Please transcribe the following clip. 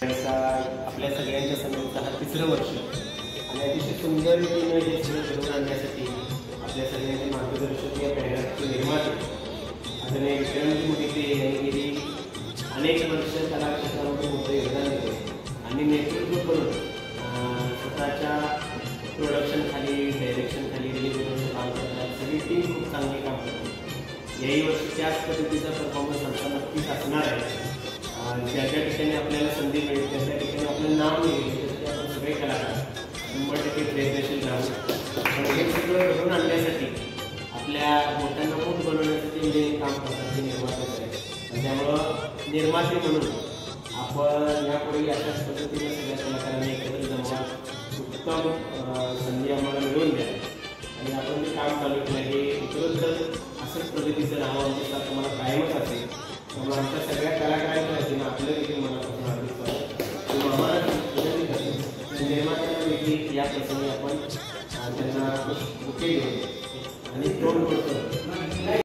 आपल्या सगळ्यांच्या समोरचा हा तिसरं वर्ष आणि अतिशय सुंदर रीतीनं हे सगळं घडवून आणण्यासाठी आपल्या सगळ्यांचे मार्गदर्शक या बॅनरचे निर्माते आदरणीय विक्रांतजी मोहिते यांनी गेली अनेक वर्ष कला क्षेत्रामध्ये मोठं योगदान दिले आणि नेतृत्व करून स्वतःच्या प्रोडक्शनखाली डायरेक्शनखाली रिलीज काम करतात. सगळी टीम खूप चांगली काम करते. याही वर्षी त्याच पद्धतीचा परफॉर्मन्स आमचा नक्कीच असणार आहे. ज्या ज्या ठिकाणी आपल्याला संधी मिळेल त्या त्या ठिकाणी आपलं नाव मिळेल त्यासाठी आपण सगळे कलाकार 100% प्रयत्नशील राहू. आणि हे सगळं घडवून आणण्यासाठी आपल्या मोठ्यांना मोठ बनवण्यासाठी जे काम करतात ते निर्माते आहे. त्यामुळं निर्माते म्हणून आपण यापुढे अशाच पद्धतीने सगळ्या कलाकारांना एकत्र जमवा, उत्तम संधी आम्हाला मिळवून द्या आणि आपण जे काम चालू केलं हे इतरत्र असंच प्रगतीचं राहावं आमच्या साथ तुम्हाला कायमच असेल. त्यामुळे आमच्या सगळ्या कलाकारांच्या वतीनं आपलं देखील मनापासून हार्दिक स्वागत. आम्हाला विनंती करते निर्मात्यांना देखील या प्रसंगी आपण त्यांना बुके घेऊन आणि तोंड करतो